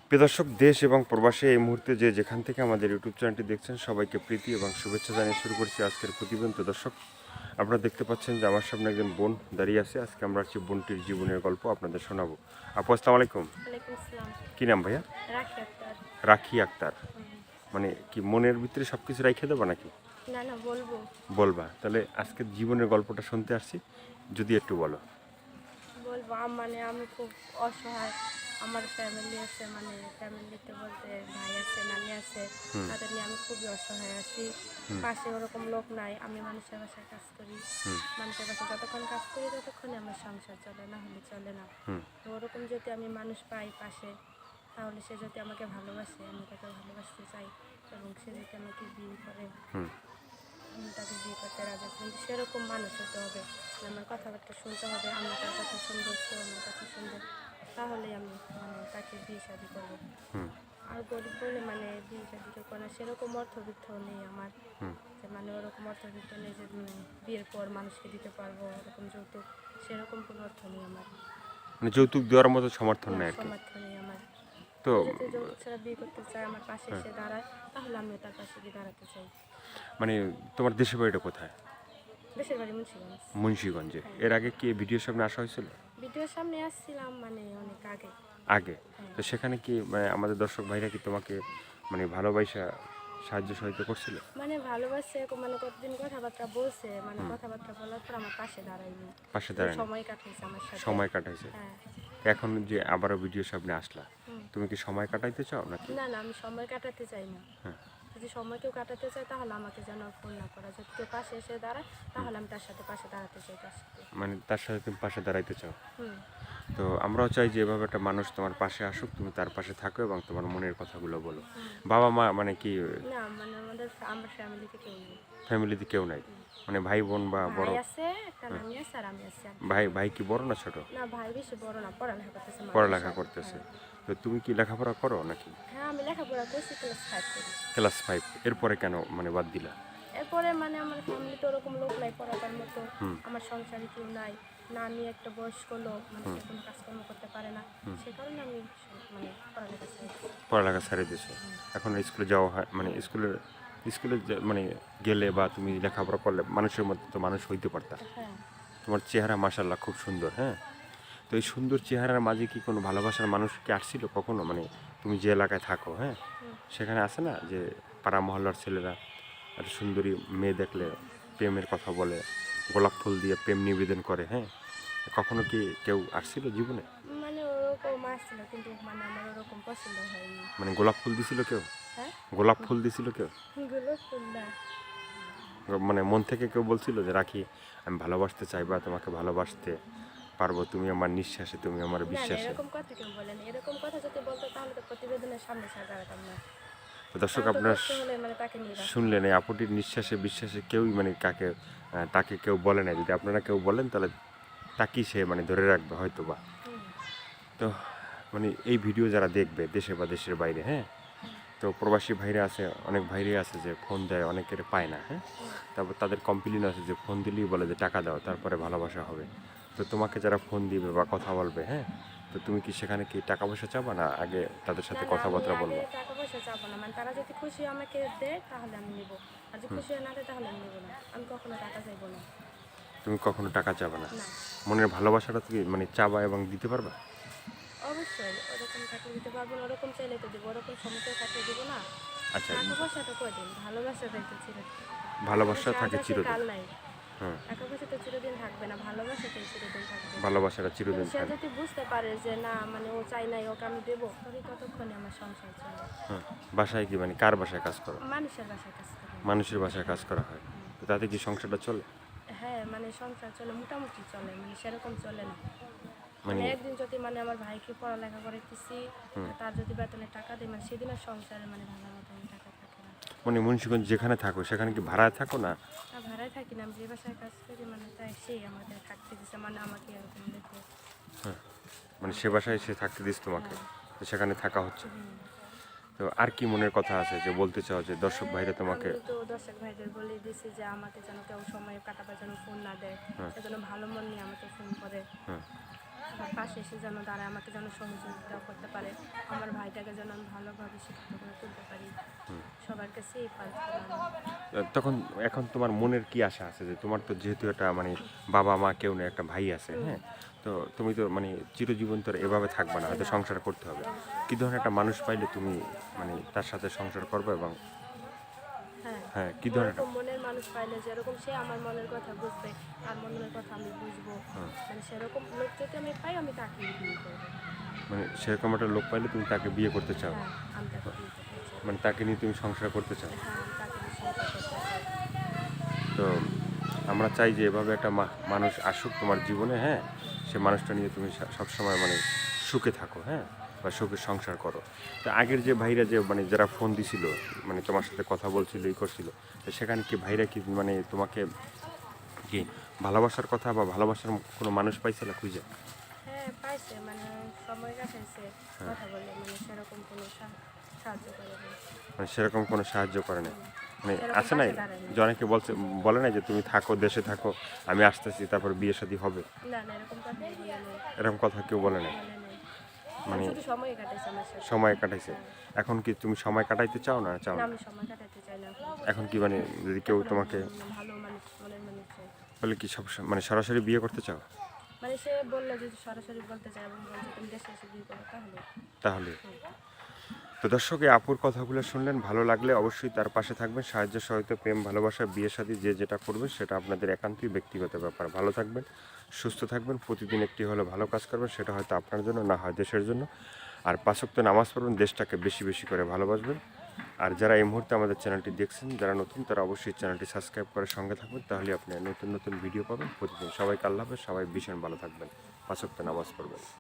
প্রিয় দর্শক, দেশ এবং প্রবাসে এই মুহূর্তে যে যেখান থেকে আমাদের ইউটিউব চ্যানেলটি দেখছেন সবাইকে প্রীতি এবং শুভেচ্ছা জানিয়ে শুরু করছি আজকের প্রতিবেদন। তো দর্শক, আপনারা দেখতে পাচ্ছেন যে আমার সামনে একজন বোন দাঁড়িয়ে আছে। আজকে আমরা হচ্ছে বোনটির জীবনের গল্প আপনাদের শোনাবো। আপু, আসসালামু আলাইকুম। ওয়ালাইকুম আসসালাম। কী নাম ভাইয়া? রাখি আক্তার। রাখি আক্তার। মানে কি মনের ভিতরে সব কিছু রাইখে দেবো নাকি? না না, বলবো। বলবা? তাহলে আজকের জীবনের গল্পটা শুনতে আসছি, যদি একটু বলো। বলবো মানে আমি খুব অসহায়। আমার ফ্যামিলি আছে, মানে ফ্যামিলিতে বলতে ভাই আছে, নানি আছে, তাদের নিয়ে আমি খুবই অসহায় আছি। পাশে ওরকম লোক নাই। আমি মানুষের বাসায় কাজ করি। মানুষের বাসায় যতক্ষণ কাজ করি ততক্ষণে আমার সংসার চলে, না হলে চলে না। তো ওরকম যদি আমি মানুষ পাই পাশে, তাহলে সে যদি আমাকে ভালোবাসে, আমি তাকে ভালোবাসতে চাই, এবং সে যদি আমাকে বিয়ে করে আমি তাকে বিয়ে করতে রাজি আছি। কিন্তু সেরকম মানুষ হতে হবে, আমার কথাবার্তা শুনতে হবে, আমি তার কথা শুনবো, সে আমার কথা শুনবে, তাহলেই আমি তাকে বিয়ে শাদী করবো। আর গরিব বলে বিয়ে শাদী কেউ করে না, সেরকম অর্থবিত্ত নেই আমার, যে ওরকম অর্থবিত্ত নেই যে বিয়ের পর মানুষকে দিতে পারবো ওরকম যৌতুক, সেরকম কোনো অর্থ নেই আমার। মানে যৌতুক দেওয়ার মতো সমর্থন নেই আর কি। সমর্থন নেই আমার। তো যদি যৌতুক ছাড়া বিয়ে করতে চায়, আমার পাশে এসে দাঁড়ায়, তাহলে আমিও তার পাশে গিয়ে দাঁড়াতে চাই। মানে তোমার দেশের বাড়িটা কোথায়? দেশের বাড়ি মুন্সিগঞ্জ। মুন্সিগঞ্জে। এর আগে কি ভিডিওর সামনে আসা হয়েছিল? ভিডিওর সামনে আসছিলাম অনেক আগে। আগে? তো সেখানে কি আমাদের দর্শক ভাইরা কি তোমাকে ভালোবাসা সাহায্য সহযোগিতা করছিল? ভালোবাসে, কতদিন কথাবার্তা বলছে, কথাবার্তা বলার পর আমার পাশে দাঁড়ায়নি। পাশে দাঁড়ায় সময় কাটাইছে আমার সাথে। সময় কাটাইছে। হ্যাঁ। এখন যে আবারও ভিডিওর সামনে আসলা, তুমি কি সময় কাটাইতে চাও নাকি? না না, আমি সময় কাটাতে চাই না। হ্যাঁ। যদি সময় কেউ কাটাতে চায় তাহলে আমাকে যেন ফোন না করা, যদি কেউ পাশে এসে দাঁড়ায় তাহলে আমি তার সাথে পাশে দাঁড়াতে চাই, তার সাথে। তার সাথে তুমি পাশে দাঁড়াইতে চাও। হুম। তো আমরাও চাই যে এভাবে একটা মানুষ তোমার পাশে আসুক, তুমি তার পাশে থাকো এবং তোমার মনের কথাগুলো বলো। বাবা মা কি? না আমার ফ্যামিলিতে কেউ নেই। ফ্যামিলিতে কেউ নাই? ভাই বোন বা বড়? ভাই আছে, একটা নানি আছে, আর আমি আছি। ভাই কি বড় না ছোট? না, ভাই বেশি বড় না, পড়ালেখা করতেছে। পড়ালেখা করতেছে। তো তুমি কি লেখাপড়া করো নাকি? হ্যাঁ, আমি লেখাপড়া করছি, ক্লাস 5 করি। ক্লাস 5? এরপরে কেন বাদ দিলা? এরপরে আমার ফ্যামিলিতে ওরকম লোক নাই পড়াবার মতো, আমার সংসারে কেউ নাই, না আমি একটা বয়স্ক লোক, সে কোনো কাজকর্ম করতে পারে না, সে কারণে আমি পড়ালেখা ছেড়েছি। পড়ালেখা ছেড়ে দিয়েছো? এখন স্কুলে যাওয়া হয়? স্কুলে গেলে বা তুমি লেখাপড়া করলে মানুষের মধ্যে তো মানুষ হইতে পারতা। হ্যাঁ। তোমার চেহারা মাশাআল্লাহ খুব সুন্দর। হ্যাঁ। তো এই সুন্দর চেহারার মাঝে কি কোনো ভালোবাসার মানুষ কি আসছিল কখনো? তুমি যে এলাকায় থাকো, হ্যাঁ, সেখানে আসে না যে পাড়া মহল্লার ছেলেরা একটা সুন্দরী মেয়ে দেখলে প্রেমের কথা বলে, গোলাপ ফুল দিয়ে প্রেম নিবেদন করে, হ্যাঁ? কখনো কি কেউ আসছিল জীবনে? ওরকম আসছিল, কিন্তু আমার ওরকম পছন্দ হয়নি। গোলাপ ফুল দিছিল কেউ? হ্যাঁ। গোলাপ ফুল দিছিল কেউ? গোলাপ ফুল না। মন থেকে কেউ বলছিল যে রাখি, আমি ভালোবাসতে চাই বা তোমাকে ভালোবাসতে পারবো, তুমি আমার নিঃশ্বাসে, তুমি আমার না না, বিশ্বাসে। এরকম কথা কেউ বলেনি। এরকম কথা যদি বলতো তাহলে তো প্রতিবেদনের সামনে দাঁড়াতাম না। তো দর্শক, তাহলে তো আপনারা করতে হলে তাকে নিয়ে রাখতাম। শুনলেন এই আপুটির নিঃশ্বাসে বিশ্বাসে কেউই তাকে কেউ বলে না। যদি আপনারা কেউ বলেন তাহলে তাকেই সে ধরে রাখবে হয়তো বা। তো এই ভিডিও যারা দেখবে দেশে বা দেশের বাইরে, হ্যাঁ, তো প্রবাসী ভাইরা আছে, অনেক ভাইরাই আছে যে ফোন দেয়, অনেকের পায় না, হ্যাঁ, তারপর তাদের কমপ্লেন আছে যে ফোন দিলেই বলে যে টাকা দাও তারপরে ভালোবাসা হবে। তো তোমাকে যারা ফোন দিবে বা কথা বলবে, হ্যাঁ, তো তুমি কি সেখানে কি টাকা পয়সা চাবা না আগে তাদের সাথে কথাবার্তা বলবো? টাকা পয়সা চাবো না, তারা যদি খুশি আমাকে দেয় তাহলে আমি নেবো, আর যদি খুশি না দেয় তাহলে আমি নেবো না। আমি কখনো টাকা চাইবো না। তুমি কখনো টাকা চাবা না? না। মনের ভালোবাসাটা তুমি চাবা এবং দিতে পারবা? অবশ্যই, ওরকম থাকলে দিতে পারবো না, ওরকম চাইলে তো দেবো, ওরকম সমস্যা থাকলে দেবো না। আচ্ছা, টাকা পয়সাটা কয়দিন, ভালোবাসাটাই তো চিরদিন। ভালোবাসা থাকে চিরদিন। কাল নাই। হ্যাঁ, টাকা পয়সা তো চিরদিন থাকবে না, ভালোবাসাটাই চিরদিন থাকবে। ভালোবাসাটা চিরদিন সে থাকবে। যদি বুঝতে পারে যে না ও চাই নাই, ওকে আমি দেবো, তবে ততক্ষণে আমার সংসার চলে। হ্যাঁ। বাসায় কি কার বাসায় কাজ করো? মানুষের বাসায় কাজ করে। মানুষের বাসায় কাজ করা হয়। তো তাতে কি সংসারটা চলে? হ্যাঁ, সংসার চলে, মোটামুটি চলে, সেরকম চলে না। একদিন যদি আমার ভাইকে পড়ালেখা করাইতেছি, তার যদি বেতনের টাকা দিই, সেদিনের সংসারে ভালো মতন টাকা থাকে না। মুন্সিগঞ্জ যেখানে থাকো সেখানে কি ভাড়ায় থাকো না? ভাড়ায় থাকি না, আমি যে বাসায় কাজ করি তাই সেই আমাদের থাকতে দিচ্ছে, আমাকে এরকম দেখে। হ্যাঁ, সে বাসায় সে থাকতে দিস তোমাকে, তো সেখানে থাকা হচ্ছে। তো আর কি মনের কথা আছে যে বলতে চাও যে দর্শক ভাইরা তোমাকে? আমি তো দর্শক ভাইদের বলে দিছি যে আমাকে যেন কেউ সময় কাটাবার জন্য ফোন না দেয়, সেজন্য ভালো মন নিয়ে আমাকে ফোন করে। আমার পাশে এসে যেন দাঁড়ায়, আমাকে যেন সহযোগিতা করতে পারে, আমার ভাইটাকে যেন আমি ভালোভাবে শিক্ষিত করে তুলতে পারি, সবার কাছে এই প্রার্থনা। তখন এখন তোমার মনের কি আশা আছে যে তোমার তো যেহেতু একটা মানে বাবা মা কেউ নেই, একটা ভাই আছে, হ্যাঁ, তো তুমি তো মানে চিরজীবন তো আর এভাবে থাকবে না, হয়তো সংসার করতে হবে। কি ধরনের একটা মানুষ পাইলে তুমি মানে তার সাথে সংসার করবে এবং হ্যাঁ, হ্যাঁ কি ধরনের একটা ওরকম মনের মানুষ পাইলে যেরকম সে আমার মনের কথা বুঝবে, আর মনের কথা আমি বুঝবো, মানে সেরকম লোক যদি আমি পাই আমি তাকে বিয়ে করবো। মানে সেরকম একটা লোক পাইলে তুমি তাকে বিয়ে করতে চাও, হ্যাঁ, আমি তাকে বিয়ে করতে চাই। মানে তাকে নিয়ে তুমি সংসার করতে চাও। হ্যাঁ, আমি তাকে নিয়ে সংসার করতে চাই। তো আমরা চাই যে এভাবে একটা মানুষ আসুক তোমার জীবনে, হ্যাঁ, সে মানুষটা নিয়ে তুমি সবসময় মানে সুখে থাকো, হ্যাঁ, বা সুখে সংসার করো। তো আগের যে ভাইরা যে মানে যারা ফোন দিছিল, মানে তোমার সাথে কথা বলছিল, ই করছিল, তো সেখানে কি ভাইরা কি মানে তোমাকে কি ভালোবাসার কথা বা ভালোবাসার কোনো মানুষ পাইছিল খুঁজে? হ্যাঁ, পাইছে, মানে সময় কাটাইছে কথা বলে, মানে সেরকম কোনো সাহায্য করে না। মানে সেরকম কোনো সাহায্য করে না, মানে সেরকম আছে নাই পাশে দাঁড়ায় যে অনেকে বলে না যে তুমি থাকো, দেশে থাকো, আমি আসতেছি, তারপর বিয়ে শাদী হবে, না, না, এরকম কথা বলে নাই, এরকম কথা কেউ বলে নাই। বলে নাই। মানে শুধু সময় কাটাইছে আমার সাথে। সময় কাটাইছে। এখন কি তুমি সময় কাটাইতে চাও না চাও না, না? আমি সময় কাটাতে চাই না এখন। এখন কি মানে যদি কেউ এখন তোমাকে আমি ভালো মানুষ, মনের মানুষ চাই। বলে কি সব মানে সরাসরি বিয়ে করতে চাও? মানে সে বললে যদি সরাসরি বলতে চাই এবং বলছে তুমি দেশে এসে বিয়ে করো, তাহলে তাহলে তো দর্শক, এই আপুর কথাগুলো শুনলেন, ভালো লাগলে অবশ্যই তার পাশে থাকবেন, সাহায্য সহায়তা, প্রেম, ভালোবাসা, বিয়ে শাদী যে যেটা করবে সেটা আপনাদের একান্তই ব্যক্তিগত ব্যাপার। ভালো থাকবেন, সুস্থ থাকবেন, প্রতিদিন একটি হলে ভালো কাজ করবেন, সেটা হয়তো আপনার জন্য, না হয় দেশের জন্য। আর 5 ওয়াক্ত নামাজ পড়বেন, দেশটাকে বেশি বেশি করে ভালোবাসবেন। আর যারা এই মুহূর্তে আমাদের চ্যানেলটি দেখছেন, যারা নতুন, তারা অবশ্যই চ্যানেলটি সাবস্ক্রাইব করে সঙ্গে থাকবেন, তাহলে আপনি নতুন নতুন ভিডিও পাবেন প্রতিদিন। সবাইকে আল্লাহ হাফেজ, সবাই ভীষণ ভালো থাকবেন, 5 ওয়াক্ত নামাজ পড়বেন।